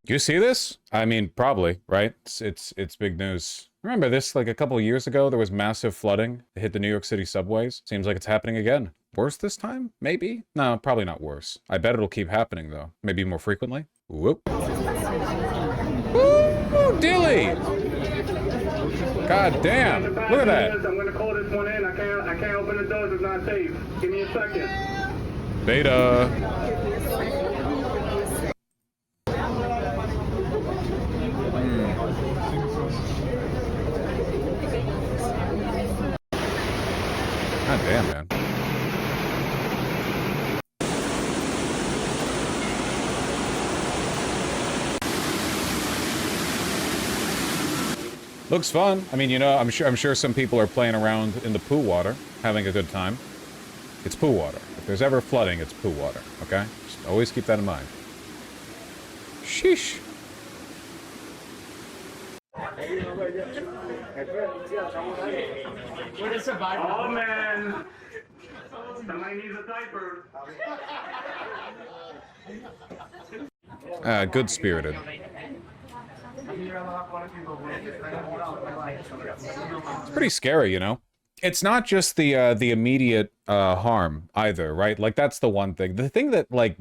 You see this? I mean, probably, right? It's big news. Remember this, like a couple of years ago, there was massive flooding. It hit the New York City subways. Seems like it's happening again. Worse this time? Maybe? No, probably not worse. I bet it'll keep happening, though. Maybe more frequently. Whoop. Woo! Dilly! God damn! Look at that! I'm gonna call this one in. I can't open the doors. It's not safe. Give me a second. Beta. God damn, man. Looks fun. I mean, you know, I'm sure some people are playing around in the poo water, having a good time. It's poo water. If there's ever flooding, it's poo water, okay? Just always keep that in mind. Sheesh. Oh man, somebody needs a diaper. Good-spirited. It's pretty scary, you know? It's not just the immediate harm either, right? Like, that's the one thing. The thing that, like,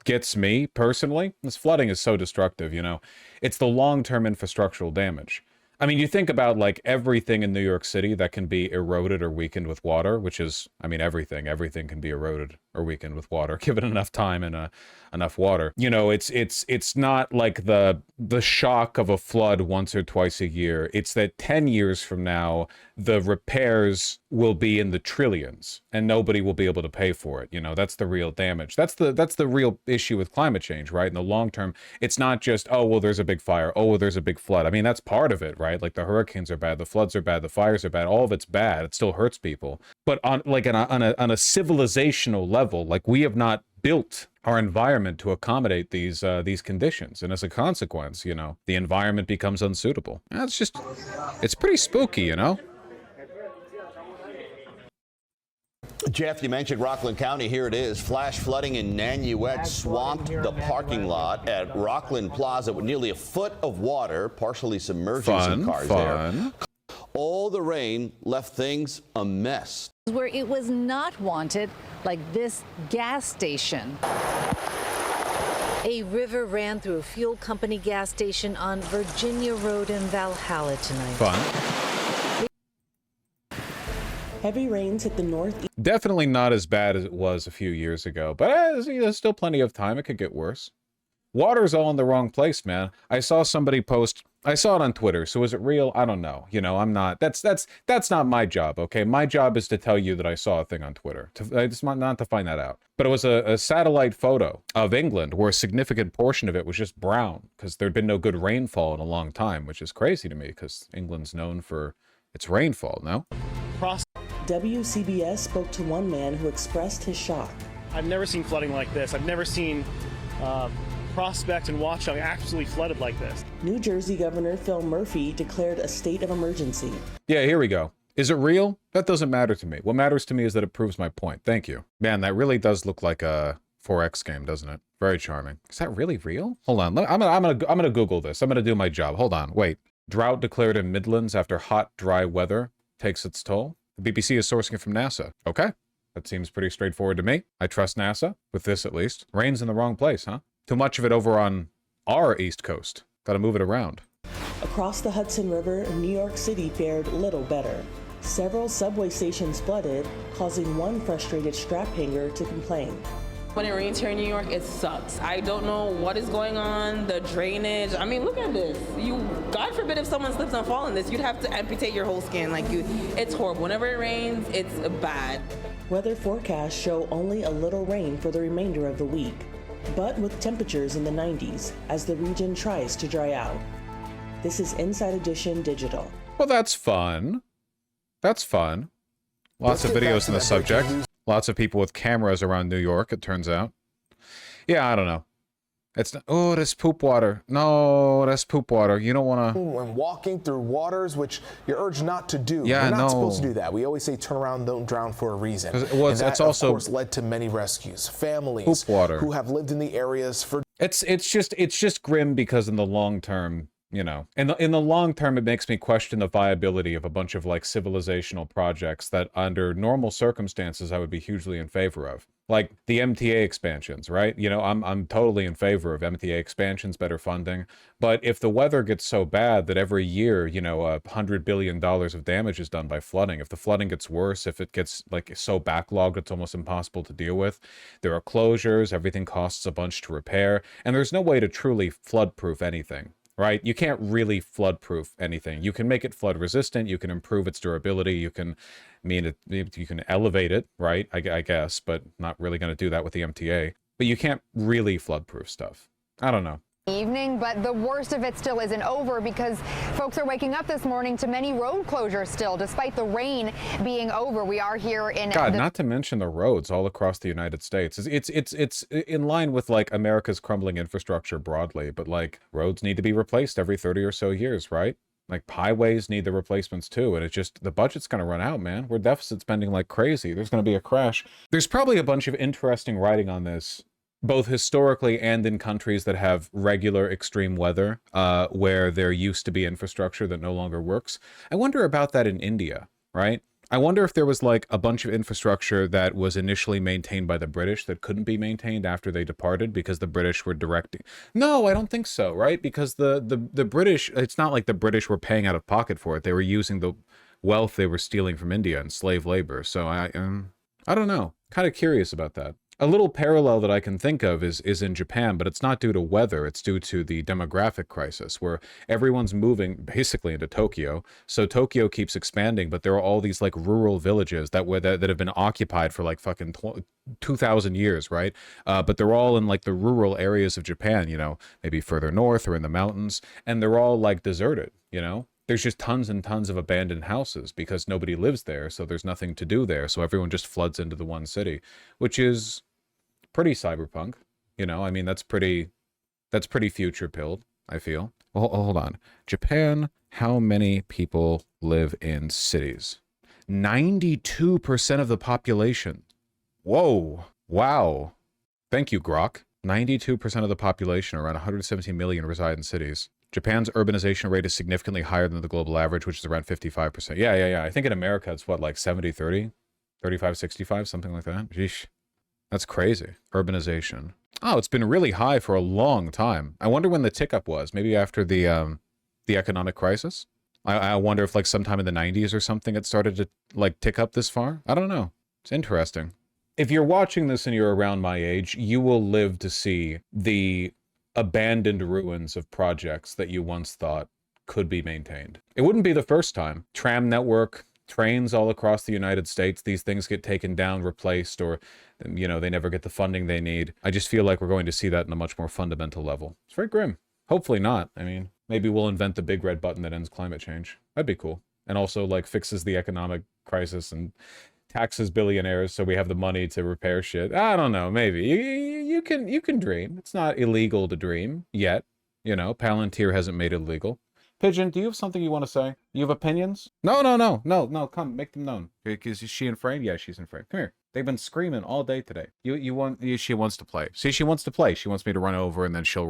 gets me personally is flooding is so destructive, you know? It's the long-term infrastructural damage. I mean, you think about, like, everything in New York City that can be eroded or weakened with water, which is, I mean, everything. Everything can be eroded or weakened with water, given enough time and enough water. You know, it's not like the shock of a flood once or twice a year. It's that 10 years from now, the repairs will be in the trillions, and nobody will be able to pay for it. You know, that's the real damage. That's the real issue with climate change, right? In the long term, it's not just, oh, well, there's a big fire. Oh, well, there's a big flood. I mean, that's part of it, right? Like, the hurricanes are bad, the floods are bad, the fires are bad. All of it's bad. It still hurts people. But on a civilizational level, like, we have not built our environment to accommodate these conditions, and as a consequence, you know, the environment becomes unsuitable. It's pretty spooky, you know. Jeff, you mentioned Rockland County. Here it is. Flash flooding in Nanuet swamped the parking lot at Rockland Plaza with nearly a foot of water, partially submerging some cars there. All the rain left things a mess. Where it was not wanted, like this gas station. A river ran through a fuel company gas station on Virginia Road in Valhalla tonight. Fun. Heavy rains hit the northeast. Definitely not as bad as it was a few years ago, but there's still plenty of time. It could get worse. Water's all in the wrong place, man. I saw somebody post, I saw it on Twitter, so is it real? I don't know. You know, I'm not, that's not my job, okay? My job is to tell you that I saw a thing on Twitter. It's not to find that out. But it was a satellite photo of England where a significant portion of it was just brown because there'd been no good rainfall in a long time, which is crazy to me because England's known for its rainfall, no? WCBS spoke to one man who expressed his shock. I've never seen flooding like this. I've never seen Prospect and Watchung absolutely flooded like this. New Jersey Governor Phil Murphy declared a state of emergency. Yeah, here we go. Is it real? That doesn't matter to me. What matters to me is that it proves my point. Thank you. Man, that really does look like a 4X game, doesn't it? Very charming. Is that really real? Hold on. I'm gonna Google this. I'm gonna do my job. Hold on. Wait. Drought declared in Midlands after hot, dry weather takes its toll. The BBC is sourcing it from NASA. Okay. That seems pretty straightforward to me. I trust NASA, with this at least. Rain's in the wrong place, huh? Too much of it over on our East Coast. Gotta move it around. Across the Hudson River, New York City fared little better. Several subway stations flooded, causing one frustrated strap hanger to complain. When it rains here in New York, it sucks. I don't know what is going on, the drainage. I mean, look at this. God forbid if someone slips and falls in this, you'd have to amputate your whole skin. It's horrible. Whenever it rains, it's bad. Weather forecasts show only a little rain for the remainder of the week, but with temperatures in the 90s as the region tries to dry out. This is Inside Edition Digital. Well, that's fun. That's fun. Lots of videos on the subject. Lots of people with cameras around New York, it turns out. Yeah, I don't know. It's not, oh, that's poop water. No, that's poop water. You don't want to. When walking through waters, which you're urged not to do. Yeah, you're not no. supposed to do that. We always say turn around, don't drown for a reason. Well, and that, it's also of course, led to many rescues. Families poop water. who have lived in the areas for. It's just grim because in the long term, you know, in the long term, it makes me question the viability of a bunch of like civilizational projects that under normal circumstances I would be hugely in favor of. Like the MTA expansions, right? You know, I'm totally in favor of MTA expansions, better funding. But if the weather gets so bad that every year, you know, $100 billion of damage is done by flooding, if the flooding gets worse, if it gets like so backlogged it's almost impossible to deal with, there are closures, everything costs a bunch to repair, and there's no way to truly flood-proof anything. Right? You can't really flood-proof anything. You can make it flood-resistant. You can improve its durability. You can, you can elevate it, right? I guess, but not really going to do that with the MTA. But you can't really flood-proof stuff. I don't know. Evening, but the worst of it still isn't over because folks are waking up this morning to many road closures still, despite the rain being over. We are here in God, not to mention the roads all across the United States. It's in line with like America's crumbling infrastructure broadly, but like roads need to be replaced every 30 or so years, right? Like highways need the replacements too, and it's just the budget's going to run out, man. We're deficit spending like crazy. There's going to be a crash. There's probably a bunch of interesting writing on this, both historically and in countries that have regular extreme weather, where there used to be infrastructure that no longer works. I wonder about that in India, right? I wonder if there was like a bunch of infrastructure that was initially maintained by the British that couldn't be maintained after they departed because the British were directing. No, I don't think so, right? Because the British, it's not like the British were paying out of pocket for it. They were using the wealth they were stealing from India and slave labor. So I don't know. Kind of curious about that. A little parallel that I can think of is in Japan, but it's not due to weather. It's due to the demographic crisis where everyone's moving basically into Tokyo. So Tokyo keeps expanding, but there are all these like rural villages that have been occupied for like fucking 2,000 years, right? But they're all in like the rural areas of Japan, you know, maybe further north or in the mountains, and they're all like deserted, you know? There's just tons and tons of abandoned houses because nobody lives there, so there's nothing to do there. So everyone just floods into the one city, which is pretty cyberpunk, you know. I mean, that's pretty future pilled, I feel. Well, hold on. Japan, how many people live in cities? 92% of the population. Whoa. Wow. Thank you, Grok. 92% of the population, around 117 million, reside in cities. Japan's urbanization rate is significantly higher than the global average, which is around 55%. Yeah. I think in America, it's what, like 70-30? 35-65, something like that? Jeesh. That's crazy. Urbanization. Oh, it's been really high for a long time. I wonder when the tick up was. Maybe after the economic crisis. I wonder if like sometime in the 90s or something it started to like tick up this far. I don't know. It's interesting. If you're watching this and you're around my age, you will live to see the abandoned ruins of projects that you once thought could be maintained. It wouldn't be the first time. Tram network, trains all across the United States, these things get taken down, replaced, or, you know, they never get the funding they need. I just feel like we're going to see that in a much more fundamental level. It's very grim. Hopefully not. I mean, maybe we'll invent the big red button that ends climate change. That'd be cool. And also, like, fixes the economic crisis and taxes billionaires so we have the money to repair shit. I don't know, maybe. You can dream. It's not illegal to dream yet. You know, Palantir hasn't made it illegal. Pigeon, do you have something you want to say? You have opinions? No, come, make them known. Is she in frame? Yeah, she's in frame. Come here. They've been screaming all day today. She wants to play. See, she wants to play. She wants me to run over, and then she'll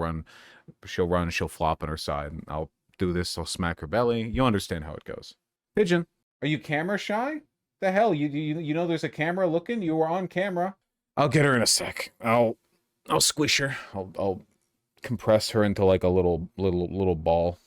flop on her side, and I'll do this, I'll smack her belly. You understand how it goes. Pigeon, are you camera shy? The hell, you know there's a camera looking? You were on camera. I'll get her in a sec. I'll squish her. I'll compress her into like a little ball.